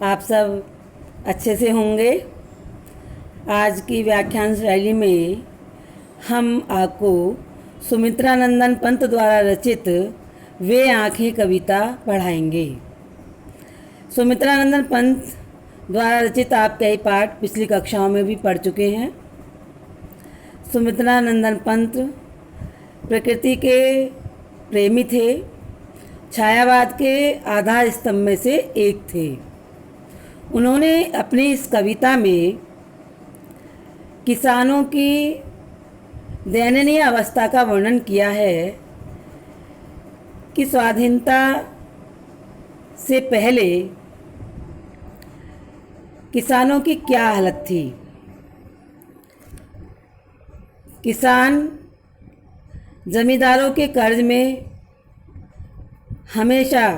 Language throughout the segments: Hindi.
आप सब अच्छे से होंगे। आज की व्याख्यान शैली में हम आपको सुमित्रा नंदन पंत द्वारा रचित वे आँखें कविता पढ़ाएंगे। सुमित्रा नंदन पंत द्वारा रचित आप कई पाठ पिछली कक्षाओं में भी पढ़ चुके हैं। सुमित्रा नंदन पंत प्रकृति के प्रेमी थे, छायावाद के आधार स्तंभ में से एक थे। उन्होंने अपनी इस कविता में किसानों की दयनीय अवस्था का वर्णन किया है कि स्वाधीनता से पहले किसानों की क्या हालत थी। किसान जमींदारों के कर्ज में हमेशा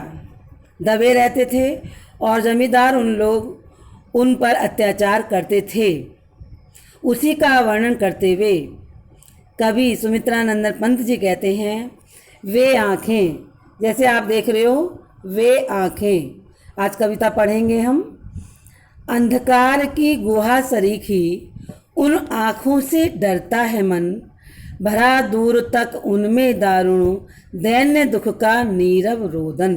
दबे रहते थे और जमींदार उन पर अत्याचार करते थे। उसी का वर्णन करते हुए कवि सुमित्रा नंदन पंत जी कहते हैं, वे आँखें, जैसे आप देख रहे हो वे आँखें। आज कविता पढ़ेंगे हम। अंधकार की गुहा सरीखी उन आँखों से डरता है मन, भरा दूर तक उनमें दारुण दैन्य दुख का नीरव रोदन।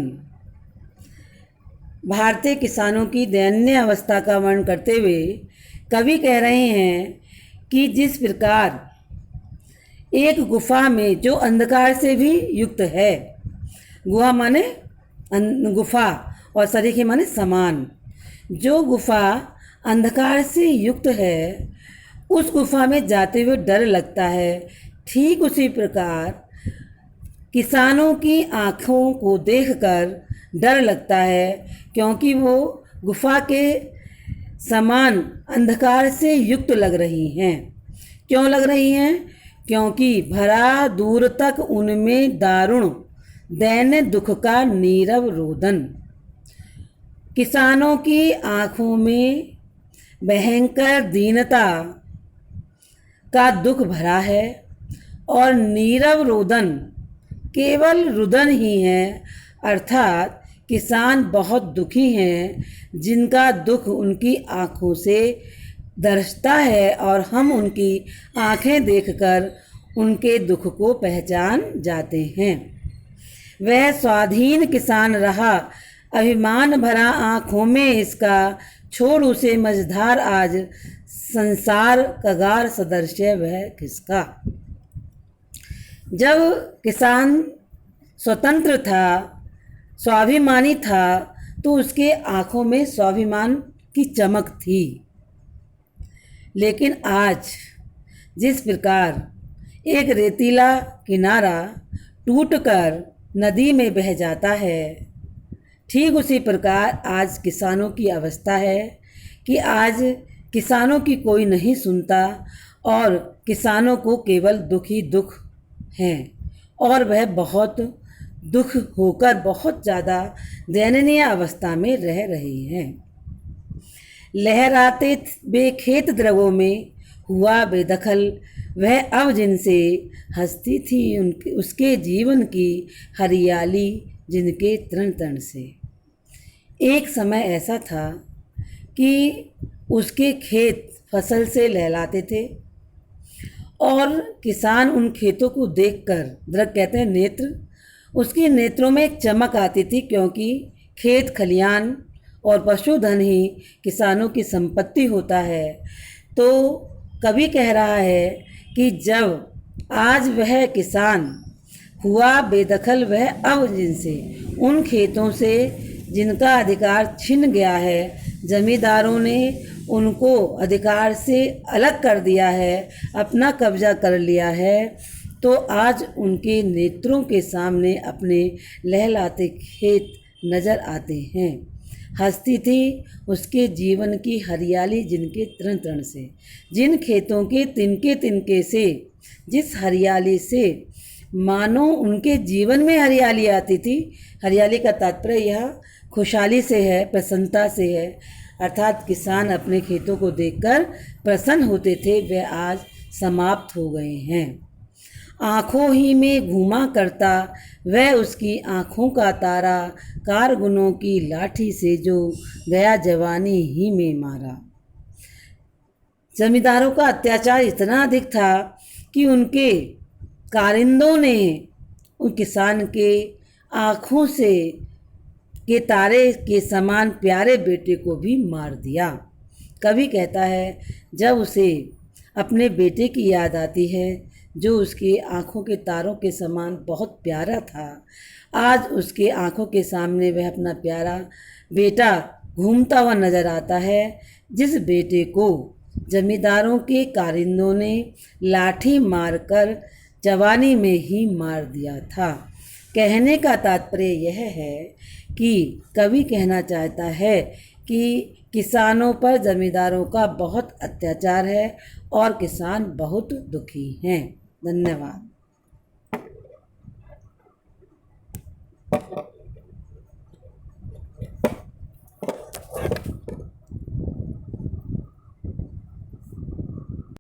भारतीय किसानों की दयनीय अवस्था का वर्णन करते हुए कवि कह रहे हैं कि जिस प्रकार एक गुफा में जो अंधकार से भी युक्त है, गुहा माने गुफा और सरीखे माने समान, जो गुफा अंधकार से युक्त है उस गुफा में जाते हुए डर लगता है, ठीक उसी प्रकार किसानों की आँखों को देखकर डर लगता है, क्योंकि वो गुफा के समान अंधकार से युक्त लग रही हैं। क्यों लग रही हैं? क्योंकि भरा दूर तक उनमें दारुण दैन्य दुख का नीरव रोदन। किसानों की आँखों में भयंकर दीनता का दुख भरा है और नीरव रोदन केवल रुदन ही है, अर्थात किसान बहुत दुखी हैं जिनका दुख उनकी आँखों से दर्शता है और हम उनकी आँखें देखकर उनके दुख को पहचान जाते हैं। वह स्वाधीन किसान रहा, अभिमान भरा आँखों में इसका, छोड़ उसे मझधार आज संसार कगार सदृश्य वह किसका। जब किसान स्वतंत्र था, स्वाभिमानी था, तो उसके आँखों में स्वाभिमान की चमक थी। लेकिन आज जिस प्रकार एक रेतीला किनारा टूटकर नदी में बह जाता है, ठीक उसी प्रकार आज किसानों की अवस्था है कि आज किसानों की कोई नहीं सुनता और किसानों को केवल दुख ही दुख हैं और वह बहुत दुख होकर बहुत ज़्यादा दयनीय अवस्था में रह रही हैं। लहराते बेखेत द्रवों में हुआ बेदखल वह, अब जिनसे हंसती थी उनके उसके जीवन की हरियाली जिनके तृण तृण से। एक समय ऐसा था कि उसके खेत फसल से लहलाते थे और किसान उन खेतों को देखकर, दृक कहते हैं नेत्र, उसकी नेत्रों में एक चमक आती थी, क्योंकि खेत खलियान और पशुधन ही किसानों की संपत्ति होता है। तो कवि कह रहा है कि जब आज वह किसान हुआ बेदखल, वह अब जिनसे, उन खेतों से जिनका अधिकार छिन गया है, जमींदारों ने उनको अधिकार से अलग कर दिया है, अपना कब्जा कर लिया है, तो आज उनके नेत्रों के सामने अपने लहलाते खेत नज़र आते हैं। हंसती थी उसके जीवन की हरियाली जिनके तृण तृण से। जिन खेतों के तिनके तिनके से, जिस हरियाली से मानो उनके जीवन में हरियाली आती थी। हरियाली का तात्पर्य यह खुशहाली से है, प्रसन्नता से है, अर्थात किसान अपने खेतों को देखकर प्रसन्न होते थे, वे आज समाप्त हो गए हैं। आँखों ही में घूमा करता वह उसकी आँखों का तारा, कारगुनों की लाठी से जो गया जवानी ही में मारा। जमींदारों का अत्याचार इतना अधिक था कि उनके कारिंदों ने उन किसान के आँखों से के तारे के समान प्यारे बेटे को भी मार दिया। कवि कहता है, जब उसे अपने बेटे की याद आती है जो उसकी आँखों के तारों के समान बहुत प्यारा था, आज उसके आँखों के सामने वह अपना प्यारा बेटा घूमता हुआ नजर आता है, जिस बेटे को जमींदारों के कारिंदों ने लाठी मारकर जवानी में ही मार दिया था। कहने का तात्पर्य यह है कि कवि कहना चाहता है कि किसानों पर जमींदारों का बहुत अत्याचार है और किसान बहुत दुखी हैं। धन्यवाद।